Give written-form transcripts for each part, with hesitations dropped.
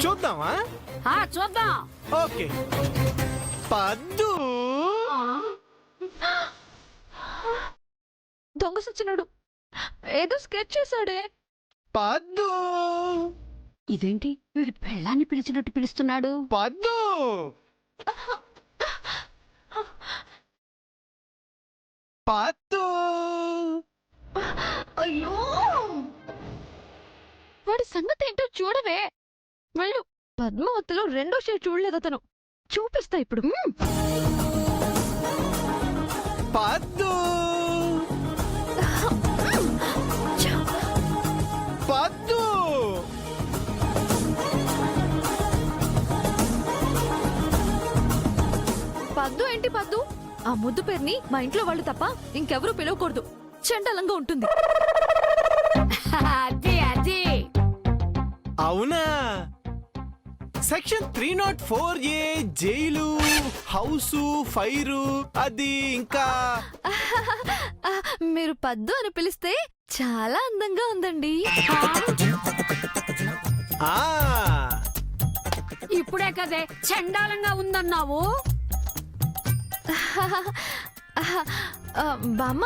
చూద్దామా? చూద్దాం. ఓకే. పద్దు దొంగ సచ్చినాడు, ఏదో స్కెచ్ చేశాడే. పద్దు ఇదేంటి వీడి పెళ్ళాన్ని పిలిచినట్టు పిలుస్తున్నాడు? పద్దు పద్దు అయ్యో, వాడి సంగతి ఏంటో చూడవే. వెళ్ళు. పద్మావతిలో రెండో షేర్ చూడలేదు అతను. చూపిస్తా ఇప్పుడు. పద్దు పద్దు పద్దు ఏంటి పద్దు? ఆ ముద్దు పేరుని మా ఇంట్లో వాళ్ళు తప్ప ఇంకెవరూ పిలవకూడదు. చండాలంగా ఉంటుంది. అది అవునా? Section 304A jail, house, fire, అది ఇంకా మీరు పద్దు అని పిలిస్తే చాలా అందంగా ఉందండి. ఆ ఇప్పుడే కదే చండాలంగా ఉందన్నావు. బామ్మ,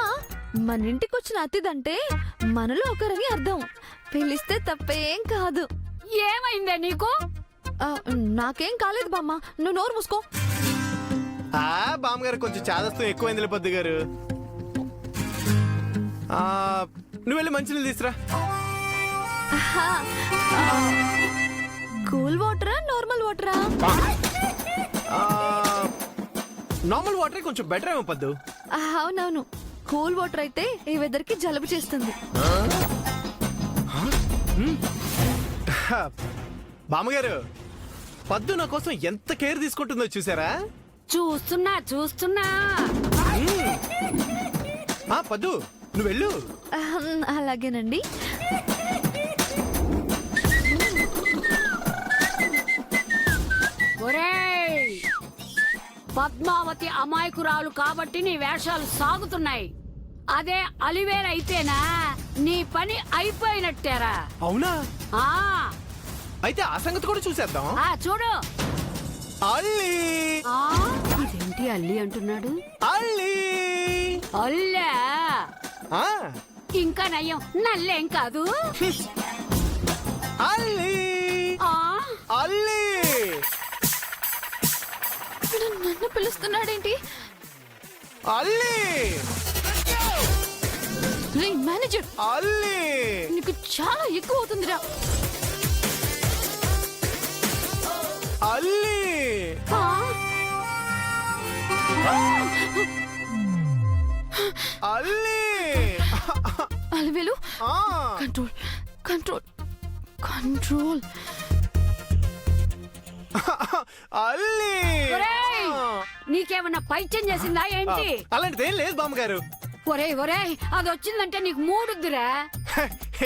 మన ఇంటికి వచ్చిన అతిథంటే మనలో ఒకరని అర్థం. పిలిస్తే తప్పేం కాదు. ఏమైందే నీకు? నాకేం కాలేదు బామ్మ, నువ్వు నోరు మూసుకో. బామ్మగారు కొంచెం చాదస్తం ఎక్కువైంది పద్దు గారు. నువ్వు వెళ్ళి మంచినీళ్ళు తీసురా. కూల్ వాటరా నార్మల్ వాటరా? నార్మల్ వాటర్ కొంచెం బెటర్ ఏమో పద్దు. అవునవును, కూల్ వాటర్ అయితే ఈ వెదర్ కి జలుబు చేస్తుంది. బామ్మగారు, పద్దు నా కోసం ఎంత కేర్ తీసుకుంటుందో చూసారా? చూస్తున్నా. పద్దు నువ్వు వెళ్ళు. అలాగేనండి. ఒరేయ్, పద్మావతి అమాయకురాలు కాబట్టి నీ వేషాలు సాగుతున్నాయి. అదే అలివేర్ అయితేనా నీ పని అయిపోయినట్టేరా. అవునా? ఆ అయితే ఆ సంగతి కూడా చూసేద్దాం. చూడు. అల్లి ఇదేంటి అల్లి అంటున్నాడు? అల్లి అల్లా ఆ, ఇంకా నయ్యం, నల్లేం కాదు. అల్లి ఆ అల్లి నన్ను పిలుస్తున్నాడేంటి? అల్లి మేనేజర్, అల్లి నీకు చాలా ఎక్కువ అవుతుందిరా. అల్లి అల్లి అలివేలు, కంట్రోల్ కంట్రోల్ కంట్రోల్. అల్లి ఒరేయ్, నీకేమన్నా పైత్యం చేసిందా ఏంటి? అలాంటిదేం లేదు బామ్మగారు. ఒరేయ్ అది వచ్చిందంటే నీకు మూడుద్దురా.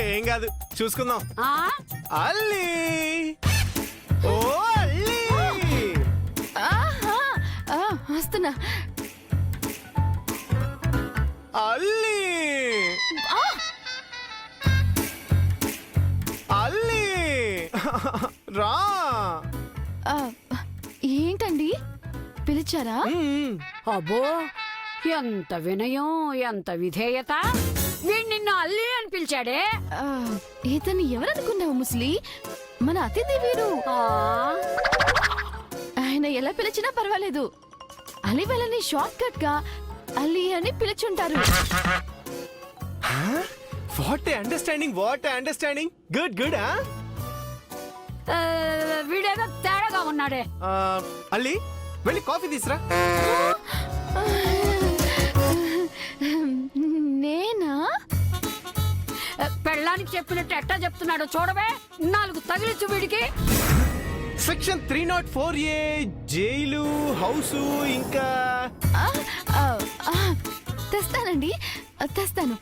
ఏం కాదు, చూసుకుందాం. ఆ అల్లి ఓ అల్లి వస్తున్నా. అల్లి అల్లి రా. ఏంటండి పిలిచారా? అబ్బో, ఎంత వినయం, ఎంత విధేయత. వీడు నిన్ను అల్లి అని పిలిచాడే. ఇతను ఎవరనుకున్నావు ముసలి? మన అతిథి వీరు. ఆయన ఎలా పిలిచినా పర్వాలేదు. అలివేలని షార్ట్ కట్ గా అల్లి అని పిలుచుంటారు. What understanding. Good good. వీడేదో తేడాగా ఉన్నాడే. అల్లి వెళ్ళి కాఫీ తీసురా. నేనా? పెళ్ళానికి చెప్పినట్టు ఎట్టా చెప్తున్నాడో చూడవే. 4 తగిలించు వీడికి. సెక్షన్ 304A జైలు, హౌసు, ఇంకా తెస్తానండి, తెస్తాను.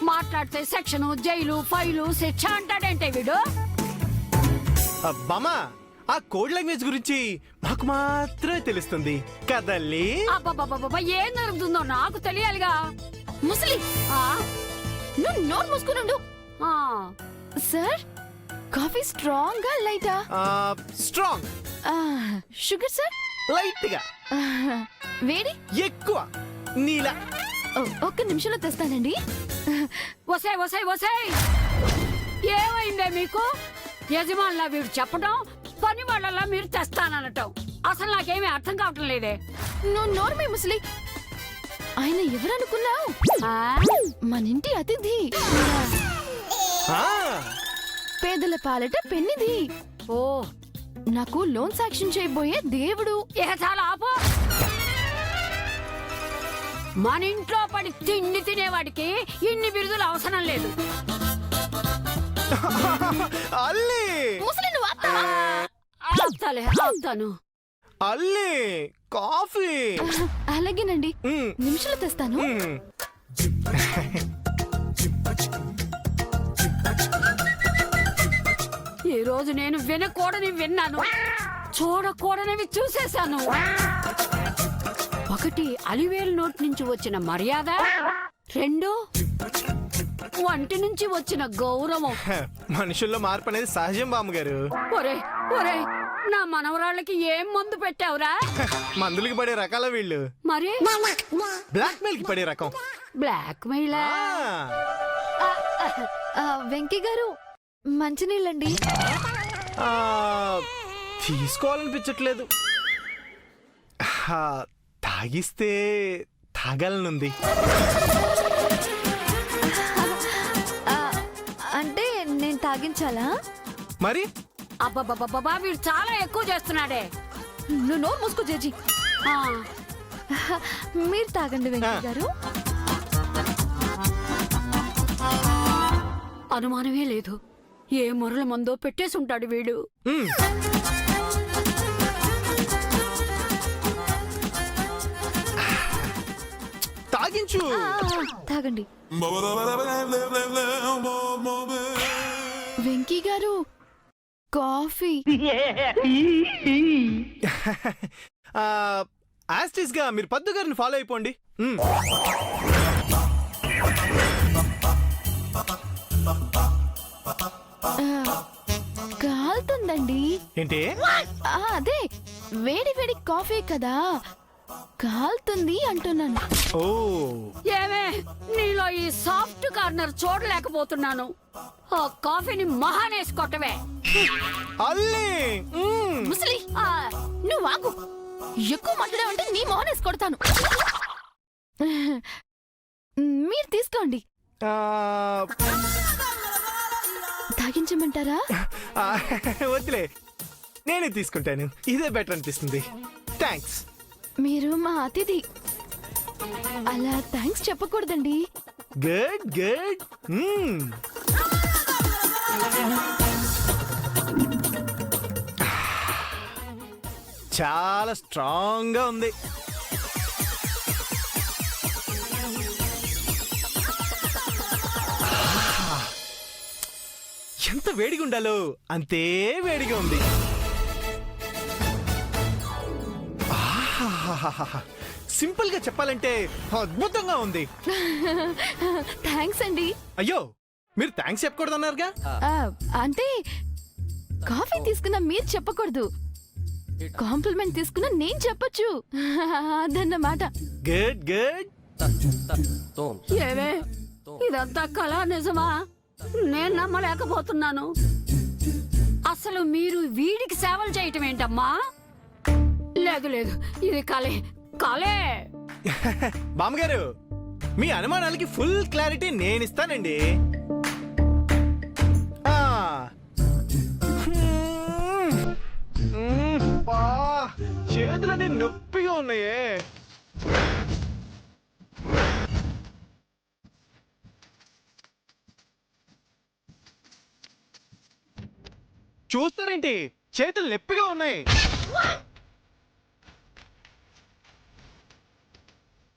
మాట్లాడితే సెక్షను, జైలు, ఫైలు, శిక్ష అంటాడంటే వీడు. బామా, ఆ కోడ్ లాంగ్వేజ్ గురించి మాకు మాత్రమే తెలుస్తుంది కదల్లి. అబ్బబ్బబ్బబ్బ, ఏం జరుగుతుందో నాకు తెలియాలిగా. ముసలి, నువ్వు నోరు మూసుకునుండు. సార్, కాఫీ స్ట్రాంగ్ లైటా? స్ట్రాంగ్. Sugar sir? లైట్ గా. వేడి ఎక్కువ. నీలా. ఒక్క నిమిషంలో తెస్తానండి. వసాయ్ వసాయ్ వసాయ్, ఏమైందే మీకు? యజమానులా వీడు చెప్పడం, పని వాళ్ళలా మీరు తెస్తాననటం. అసలు నాకేమీ అర్థం కావటం లేదే. నువ్వు నోర్మే ముసలి. ఆయన ఎవరనుకున్నావు? మన ఇంటి అతిథి, పేదల పాలట పెన్నిది. ఓ, నాకు లోన్ సాక్ష్యం చేయబోయే దేవుడు. ఇక చాలా ఆపో. మన ఇంట్లో పడి తిండి తినేవాడికి ఇన్ని బిరుదులు అవసరం లేదు. అల్లి. ముసలి నువ్వు ఆపుతాను. అల్లి కాఫీ. అలాగేనండి, నిమిషంలో తెస్తాను. ఈ రోజు నేను వినకూడని విన్నాను, చూడకూడనివి చూసేశాను. ఒకటి, అలివేలు నోటి నుంచి వచ్చిన మర్యాద. రెండు, వంటి నుంచి వచ్చిన గౌరవం. మనుషుల్లో మార్పు అనేది సహజం బామ్మగారు. ఒరే ఒరే, నా మనవరాళ్ళకి ఏం మందు పెట్టావురా? మందులకి పడే రకాల వీళ్ళు. మరి బ్లాక్ మెయిల్ కి పడే రకం. బ్లాక్ మెయిలా? వెంకీ గారు, మంచినీళ్ళండి. తీసుకోవాలనిపించట్లేదు. తాగిస్తే తాగాలనుంది. అంటే నేను తాగించాలా? మరి అబ్బబ్బబ్బబ్బా, వీడు చాలా ఎక్కువ చేస్తున్నాడే. నువ్వు నోరు మూసుకో జేజీ. మీరు తాగండి వెంకీ గారు. అనుమానమే లేదు, ఏ మొరల మందో పెట్టేసి ఉంటాడు వీడు. తాగించు. తాగండి. వెంకీ గారు, కాఫీ. యాస్టిస్ గా మీరు పద్దు గారిని ఫాలో అయిపోండి. కాలుతుందండి. ఏంటి? అదే వేడి వేడి కాఫీ కదా, కాలుతుంది అంటున్నాను. ఓ, ఏమే, నీలో ఈ సాఫ్ట్ కార్నర్ చూడలేకపోతున్నాను. ఆ కాఫీని మహానేసుకోవటమే. అల్లి. ముసలి, నువ్వు ఆగు. ఎక్కువ మాట్లాడావంటే నీ మొహనేసి కొడతాను. మీరు తీసుకోండి. తాగించమంటారా? వద్దులే, నేనే తీసుకుంటాను. ఇదే బెటర్ అనిపిస్తుంది. థ్యాంక్స్. మీరు మా అతిథి, అలా థ్యాంక్స్ చెప్పకూడదండి. Good good. చాలా స్ట్రాంగ్ గా ఉంది. ఎంత వేడిగా ఉండాలో అంతే వేడిగా ఉంది. సింపుల్ గా చెప్పాలంటే అద్భుతంగా ఉంది. థ్యాంక్స్ అండి. అయ్యో, మీరు థ్యాంక్స్ చెప్పకూడదు అన్నారుగా. అంటే కాఫీ తీసుకున్నా మీరు చెప్పకూడదు, కాంప్లిమెంట్ తీసుకున్నా నేను చెప్పొచ్చు అదన్నమాట. Good good. ఏవే, ఇదంతా కళా నిజమా? నేను నమ్మలేకపోతున్నాను. అసలు మీరు వీడికి సేవలు చేయటం ఏంటమ్మా? లేదు లేదు, ఇది కలే కలే. బామ్మగారు, మీ అనుమానాలకి ఫుల్ క్లారిటీ నేను ఇస్తానండి. చేతులన్నీ నొప్పిగా ఉన్నాయే. చూస్తారేంటి, చేతులు నొప్పిగా ఉన్నాయి.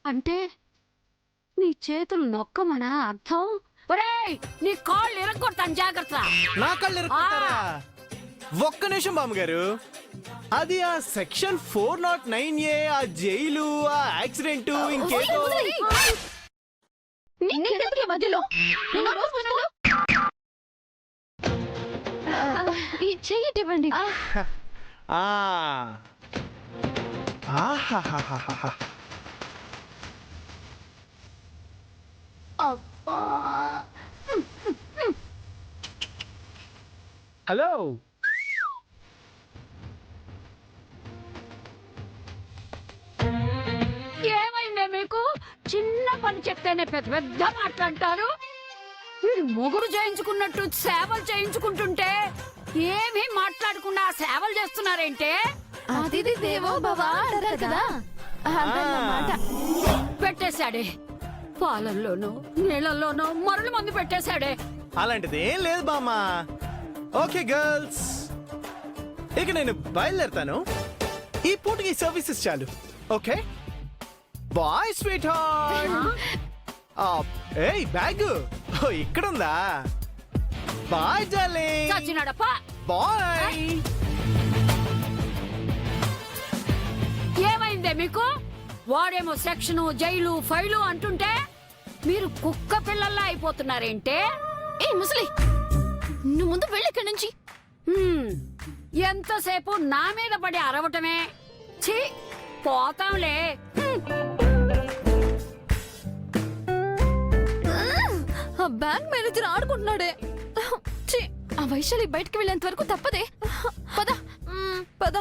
అంటే నీ చేతులు నొక్కమనా అర్థం? ఒరేయ్, నీ కాళ్ళు ఇరగొడతాను, జాగ్రత్త. నా కళ్ళు ఇరుక్కుంటారా? ఒక్క నిమిషం బామ్మగారు. అది ఆ సెక్షన్ 409A, ఆ జైలు, ఆ యాక్సిడెంట్, ఇంకేదో. ఈ చెయ్యి ఇవ్వండి. ఆ. ఆహాహాహాహా. హలో. ఏమైందే మీకు? చిన్న పని చెప్తేనే పెద్ద పెద్ద మాట్లాడతారు. మీరు మొగుడు చేయించుకున్నట్టు సేవలు చేయించుకుంటుంటే ఏమీ మాట్లాడకుండా సేవలు చేస్తున్నారేంటే? అతిథి దేవో భవ అంటారు కదా, అదన్నమాట. పెట్టేశాడే, పాలల్లోనూ నీళ్ళల్లోనూ మరలు మందు పెట్టేశాడే. అలాంటిది ఏం లేదు బామ్మ. ఓకే గర్ల్స్, ఇక నేను బయలుదేరుతాను. ఈ పూటకి సర్వీసెస్ చాలు. Okay bye sweet heart. ఏయ్ బ్యాగ్ ఇక్కడ ఉందా? Bye darling. చచ్చినాడప్ప. బాయ్. ఏమైందే మీకు? వాడేమో సెక్షను, జైలు, ఫైలు అంటుంటే మీరు కుక్క పిల్లల్లా అయిపోతున్నారేంటే? ఏ ముసలి, నువ్వు ముందు వెళ్ళి ఇక్కడి నుంచి. ఎంతసేపు నా మీద పడి అరవటమే. ఛీ, పోతాంలే. ఆ బ్యాంక్ మేనేజర్ ఆడుకుంటున్నాడే. ఛీ, ఆ వైశాలి బయటికి వెళ్ళేంత వరకు తప్పదే. పద పద.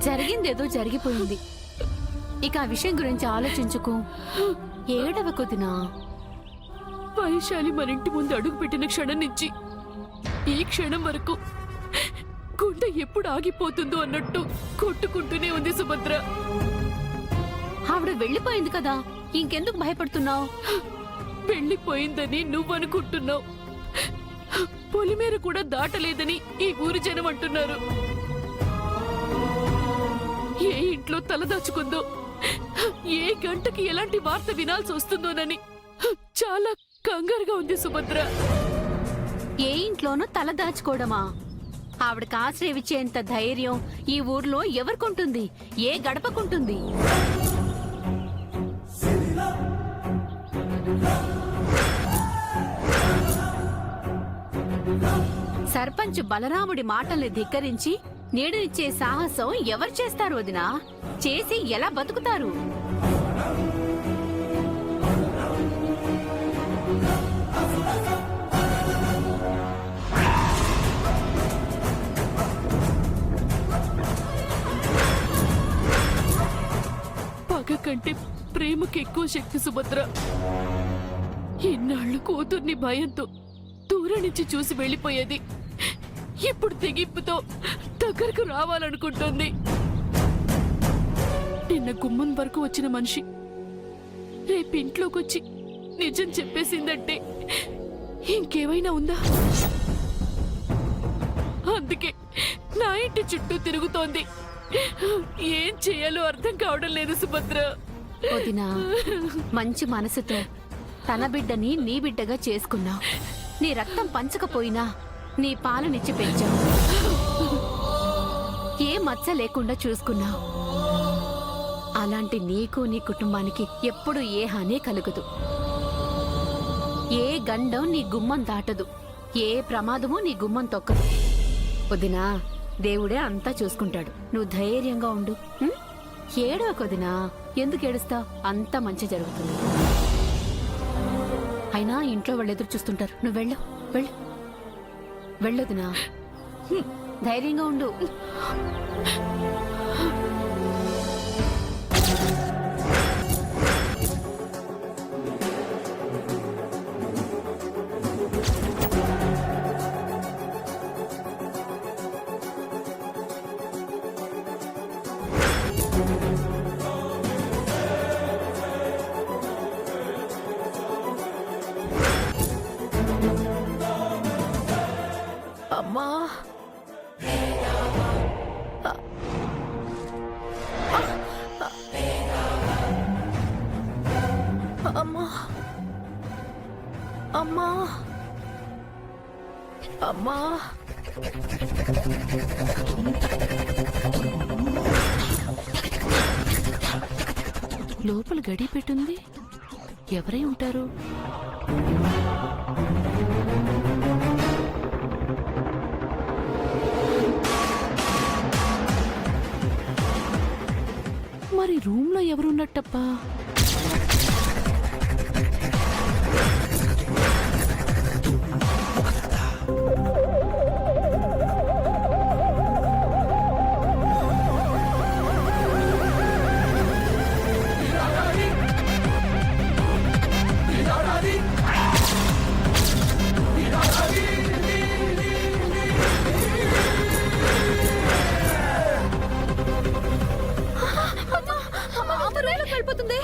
జరిగిందేదో జరిగిపోయింది. ఇక ఆ విషయం గురించి ఆలోచించుకో. ఏడవ కొద్దినా వైశాలి మన ఇంటి ముందు అడుగు పెట్టిన క్షణం నుంచి ఈ క్షణం వరకు గుండె ఎప్పుడు ఆగిపోతుందో అన్నట్టు కొట్టుకుంటూనే ఉంది సుభద్ర. ఆవిడ వెళ్ళిపోయింది కదా, ఇంకెందుకు భయపడుతున్నావు? వెళ్ళిపోయిందని నువ్వనుకుంటున్నావు. పొలిమేర కూడా దాటలేదని ఈ ఊరి జనం అంటున్నారు. ఏ ఇంట్లో తలదాచుకుందో, ఏ గంటకి ఎలాంటి వార్త వినాల్సి వస్తుందోనని చాలా కంగారుగా ఉంది సుభద్ర. ఏ ఇంట్లోనో తల దాచుకోవడమా? ఆవిడకి ఆశ్రయమిచ్చేంత ధైర్యం ఈ ఊర్లో ఎవరికుంటుంది? ఏ గడపకుంటుంది? సర్పంచ్ బలరాముడి మాటల్ని ధిక్కరించి నీడనిచ్చే సాహసం ఎవరు చేస్తారు వదినా? చేసి ఎలా బతుకుతారు? పగ కంటే ప్రేమకి ఎక్కువ శక్తి సుభద్ర. ఇన్నాళ్ళు కూతుర్ని భయంతో దూరం నుంచి చూసి వెళ్ళిపోయేది ఇప్పుడు తెగింపుతో దగ్గరకు రావాలనుకుంటుంది. నిన్న గుమ్మం వరకు వచ్చిన మనిషి రేపు ఇంట్లోకొచ్చి నిజం చెప్పేసిందంటే ఇంకేమైనా ఉందా? అందుకే నా ఇంటి చుట్టూ తిరుగుతోంది. ఏం చేయాలో అర్థం కావడం లేదు సుభద్ర. వదినా, మంచి మనసుతో తన బిడ్డని నీ బిడ్డగా చేసుకున్నావు. నీ రక్తం పంచకపోయినా నీ పాలనిచ్చి పెంచావు. ఏ మచ్చ లేకుండా చూసుకున్నావు. అలాంటి నీకు నీ కుటుంబానికి ఎప్పుడు ఏ హాని కలుగదు. ఏ గండం నీ గుమ్మం దాటదు. ఏ ప్రమాదము నీ గుమ్మం తొక్కదు. వదినా, దేవుడే అంతా చూసుకుంటాడు. నువ్వు ధైర్యంగా ఉండు. ఏడవకొదినా, ఎందుకు ఏడుస్తావు? అంతా మంచి జరుగుతుంది. అయినా ఇంట్లో వాళ్ళు ఎదురు చూస్తుంటారు. నువ్వు వెళ్ళు, వెళ్ళు, వెళ్ళొదినా. ధైర్యంగా ఉండు. అమ్మా, అమ్మా అమ్మా లోపల గడి పెట్టుంది. ఎవరై ఉంటారు? మరి రూమ్ లో ఎవరున్నట్టప్పా? వెళ్ళిపోతుంది.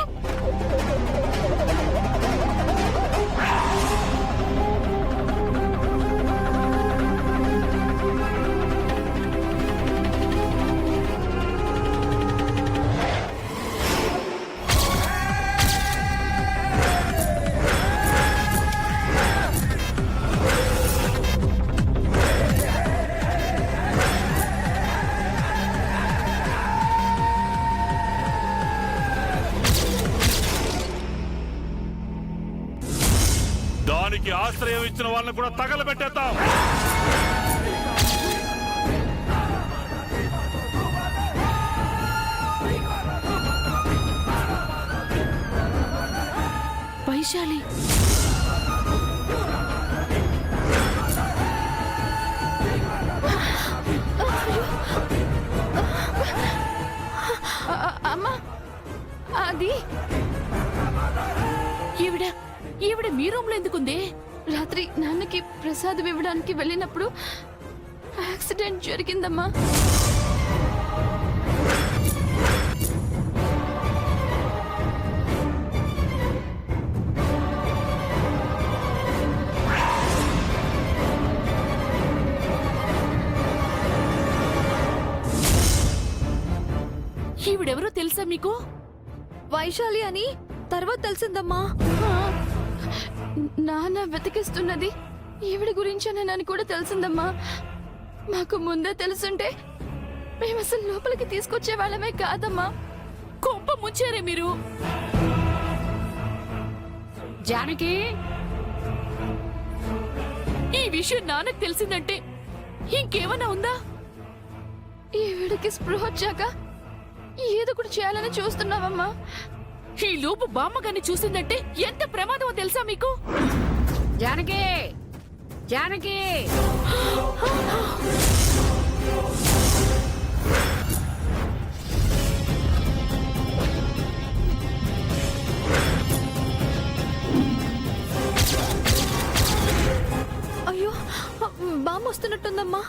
దానికి ఆశ్రయం ఇచ్చిన వాళ్ళని కూడా తగలబెట్టేద్దాం. వైశాలి, అమ్మా అది ఈవిడ మీ రూమ్ లో ఎందుకుంది? రాత్రి నాన్నకి ప్రసాదం ఇవ్వడానికి వెళ్ళినప్పుడు యాక్సిడెంట్ జరిగిందమ్మా. ఈవిడెవరో తెలుసా మీకు? వైశాలి అని తర్వాత తెలిసిందమ్మా. నాన్న వెతికిస్తున్నది ఈవిడ గురించేనని కూడా తెలిసిందమ్మా. మాకు ముందే తెలుసుంటే మేము అసలు లోపలికి తీసుకొచ్చే వాళ్ళమే కాదమ్మా. కొంప ముంచారే మీరు. జానకి, ఈ విషయం నాన్నకు తెలిసిందంటే ఇంకేమన్నా ఉందా? ఈవిడికి స్పృహ వచ్చాక ఏదో కూడా చేయాలని చూస్తున్నావమ్మా. ఈ లోపు బామ్మగారిని చూసిందంటే ఎంత ప్రమాదమో తెలుసా మీకు? జానకి, జానకి, అయ్యో బామ్మ వస్తున్నట్టుందమ్మా.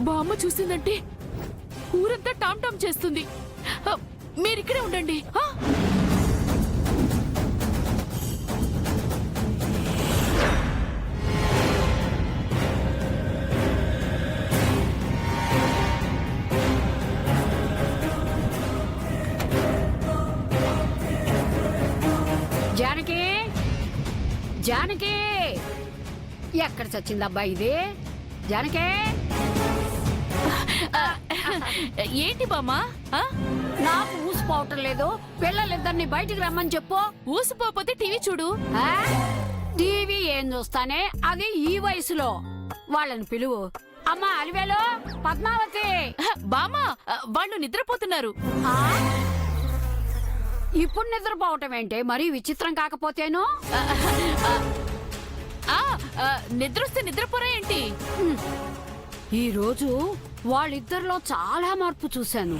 బామ్మ చూసిందంటే ఊరంతా టామ్ టామ్ చేస్తుంది. మీరిక్కడే ఉండండి. జానకి, జానకి, ఎక్కడ చచ్చిందబ్బా ఇది? జానకి, ఏంటి బామ్మ? నాకు ఊసిపోవటం లేదు. పిల్లలిద్దరిని బయటికి రమ్మని చెప్పు. ఊసిపోతే టీవీ చూడు. టీవీ ఏం చూస్తానే, అది ఈ వయసులో. వాళ్ళని పిలువు. అమ్మా అలివేలు, పద్మావతి. బామ్మ, వాళ్ళు నిద్రపోతున్నారు. ఇప్పుడు నిద్రపోవటం ఏంటే? మరీ విచిత్రం కాకపోతేను. నిద్రొస్తే నిద్రపోరా ఏంటి? ఈ రోజు వాళ్ళిద్దరిలో చాలా మార్పు చూశాను.